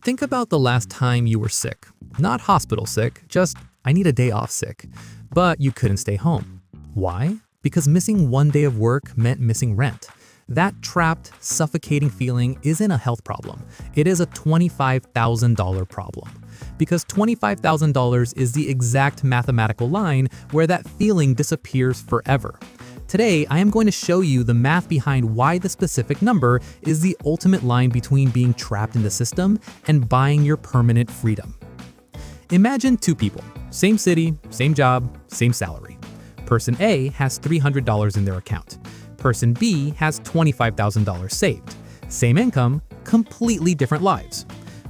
Think about the last time you were sick. Not hospital sick, just I need a day off sick. But you couldn't stay home. Why? Because missing one day of work meant missing rent. That trapped, suffocating feeling isn't a health problem. It is a $25,000 problem. Because $25,000 is the exact mathematical line where that feeling disappears forever. Today, I am going to show you the math behind why the specific number is the ultimate line between being trapped in the system and buying your permanent freedom. Imagine two people, same city, same job, same salary. Person A has $300 in their account. Person B has $25,000 saved. Same income, completely different lives.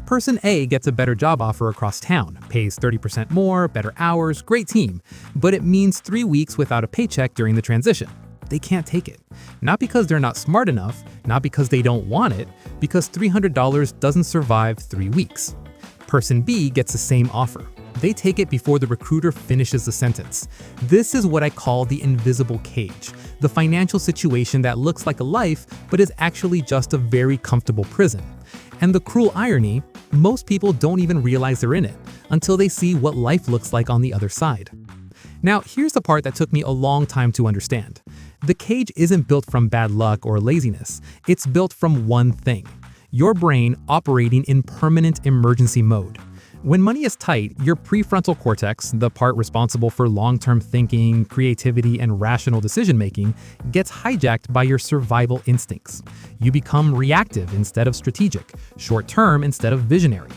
Person A gets a better job offer across town, pays 30% more, better hours, great team, but it means 3 weeks without a paycheck during the transition. They can't take it. Not because they're not smart enough, not because they don't want it, because $300 doesn't survive 3 weeks. Person B gets the same offer. They take it before the recruiter finishes the sentence. This is what I call the invisible cage, the financial situation that looks like a life but is actually just a very comfortable prison. And the cruel irony, most people don't even realize they're in it until they see what life looks like on the other side. Now, here's the part that took me a long time to understand. The cage isn't built from bad luck or laziness. It's built from one thing: your brain operating in permanent emergency mode. When money is tight, your prefrontal cortex, the part responsible for long-term thinking, creativity, and rational decision-making, gets hijacked by your survival instincts. You become reactive instead of strategic, short-term instead of visionary.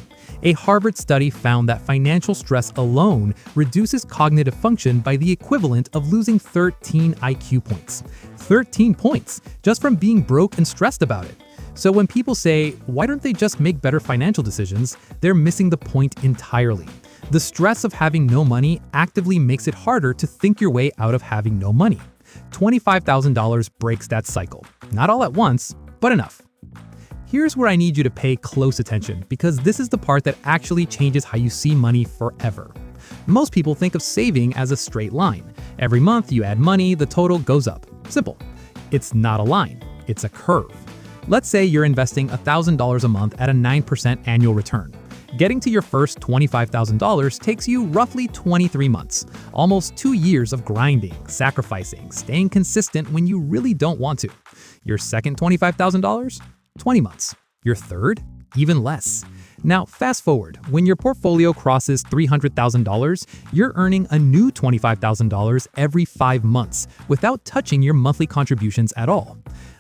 A Harvard study found that financial stress alone reduces cognitive function by the equivalent of losing 13 IQ points. 13 points, just from being broke and stressed about it. So when people say, why don't they just make better financial decisions, they're missing the point entirely. The stress of having no money actively makes it harder to think your way out of having no money. $25,000 breaks that cycle. Not all at once, but enough. Here's where I need you to pay close attention, because this is the part that actually changes how you see money forever. Most people think of saving as a straight line. Every month you add money, the total goes up. Simple. It's not a line, it's a curve. Let's say you're investing $1,000 a month at a 9% annual return. Getting to your first $25,000 takes you roughly 23 months, almost 2 years of grinding, sacrificing, staying consistent when you really don't want to. Your second $25,000? 20 months. Your third? Even less. Now, fast forward, when your portfolio crosses $300,000, you're earning a new $25,000 every 5 months without touching your monthly contributions at all.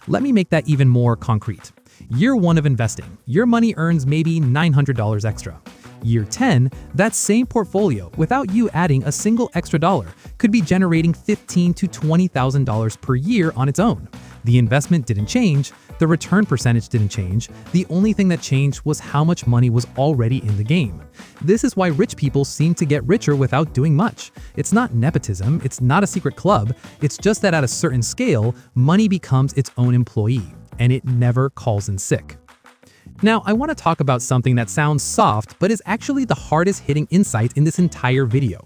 Let me make that even more concrete. Year 1 of investing, your money earns maybe $900 extra. Year 10, that same portfolio, without you adding a single extra dollar, could be generating $15,000 to $20,000 per year on its own. The investment didn't change, the return percentage didn't change, the only thing that changed was how much money was already in the game. This is why rich people seem to get richer without doing much. It's not nepotism, it's not a secret club, it's just that at a certain scale, money becomes its own employee, and it never calls in sick. Now, I want to talk about something that sounds soft, but is actually the hardest hitting insight in this entire video.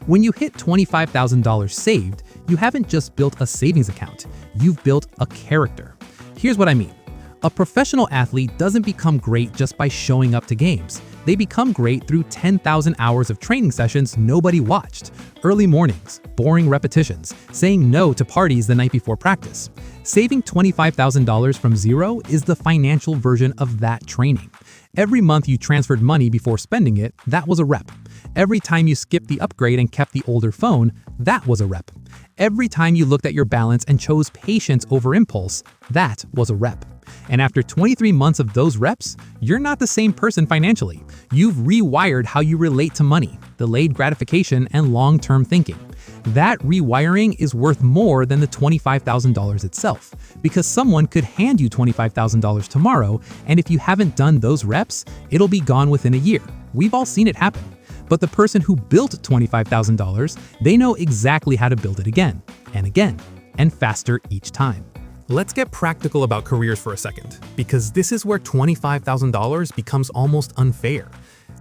When you hit $25,000 saved, you haven't just built a savings account, you've built a character. Here's what I mean. A professional athlete doesn't become great just by showing up to games. They become great through 10,000 hours of training sessions nobody watched, early mornings, boring repetitions, saying no to parties the night before practice. Saving $25,000 from zero is the financial version of that training. Every month you transferred money before spending it, that was a rep. Every time you skipped the upgrade and kept the older phone, that was a rep. Every time you looked at your balance and chose patience over impulse, that was a rep. And after 23 months of those reps, you're not the same person financially. You've rewired how you relate to money, delayed gratification, and long-term thinking. That rewiring is worth more than the $25,000 itself, because someone could hand you $25,000 tomorrow, and if you haven't done those reps, it'll be gone within a year. We've all seen it happen. But the person who built $25,000, they know exactly how to build it again, and faster each time. Let's get practical about careers for a second, because this is where $25,000 becomes almost unfair.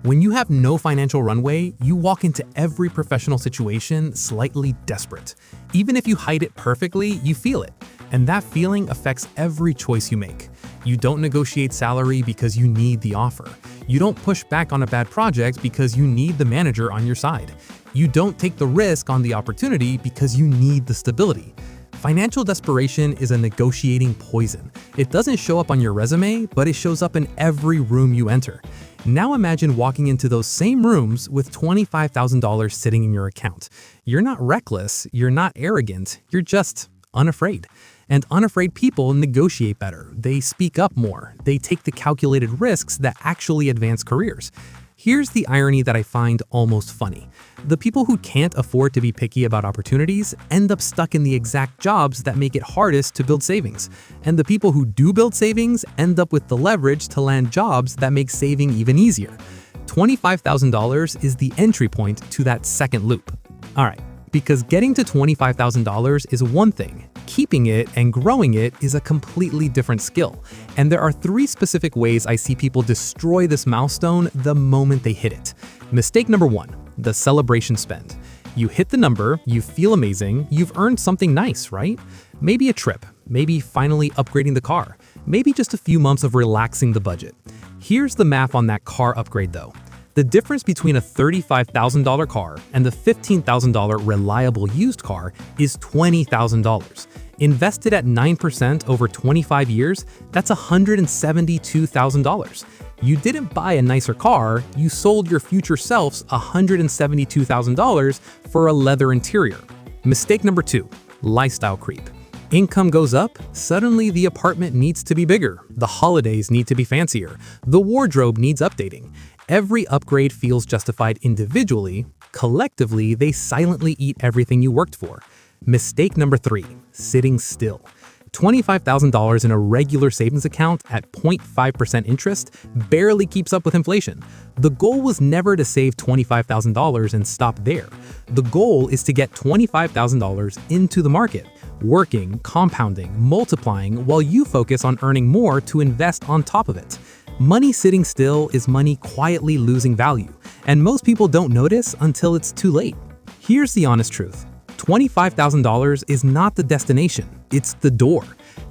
When you have no financial runway, you walk into every professional situation slightly desperate. Even if you hide it perfectly, you feel it. And that feeling affects every choice you make. You don't negotiate salary because you need the offer. You don't push back on a bad project because you need the manager on your side. You don't take the risk on the opportunity because you need the stability. Financial desperation is a negotiating poison. It doesn't show up on your resume, but it shows up in every room you enter. Now imagine walking into those same rooms with $25,000 sitting in your account. You're not reckless, you're not arrogant, you're just unafraid. And unafraid people negotiate better. They speak up more. They take the calculated risks that actually advance careers. Here's the irony that I find almost funny. The people who can't afford to be picky about opportunities end up stuck in the exact jobs that make it hardest to build savings. And the people who do build savings end up with the leverage to land jobs that make saving even easier. $25,000 is the entry point to that second loop. All right, because getting to $25,000 is one thing. Keeping it and growing it is a completely different skill. And there are 3 specific ways I see people destroy this milestone the moment they hit it. Mistake number 1, the celebration spend. You hit the number, you feel amazing, you've earned something nice, right? Maybe a trip, maybe finally upgrading the car, maybe just a few months of relaxing the budget. Here's the math on that car upgrade though. The difference between a $35,000 car and the $15,000 reliable used car is $20,000. Invested at 9% over 25 years, that's $172,000. You didn't buy a nicer car, you sold your future selves $172,000 for a leather interior. Mistake number 2, lifestyle creep. Income goes up, suddenly the apartment needs to be bigger, the holidays need to be fancier, the wardrobe needs updating. Every upgrade feels justified individually, collectively they silently eat everything you worked for. Mistake number 3, sitting still. $25,000 in a regular savings account at 0.5% interest barely keeps up with inflation. The goal was never to save $25,000 and stop there. The goal is to get $25,000 into the market, working, compounding, multiplying while you focus on earning more to invest on top of it. Money sitting still is money quietly losing value, and most people don't notice until it's too late. Here's the honest truth. $25,000 is not the destination, it's the door.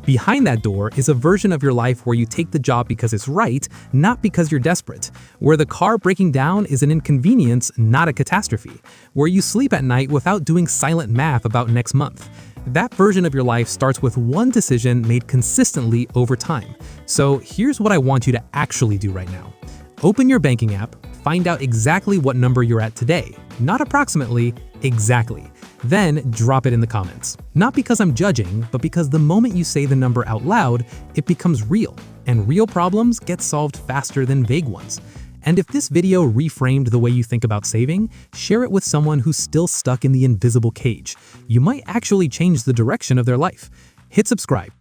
Behind that door is a version of your life where you take the job because it's right, not because you're desperate. Where the car breaking down is an inconvenience, not a catastrophe. Where you sleep at night without doing silent math about next month. That version of your life starts with one decision made consistently over time. So here's what I want you to actually do right now. Open your banking app, find out exactly what number you're at today. Not approximately, exactly. Then drop it in the comments. Not because I'm judging, but because the moment you say the number out loud, it becomes real. And real problems get solved faster than vague ones. And if this video reframed the way you think about saving, share it with someone who's still stuck in the invisible cage. You might actually change the direction of their life. Hit subscribe,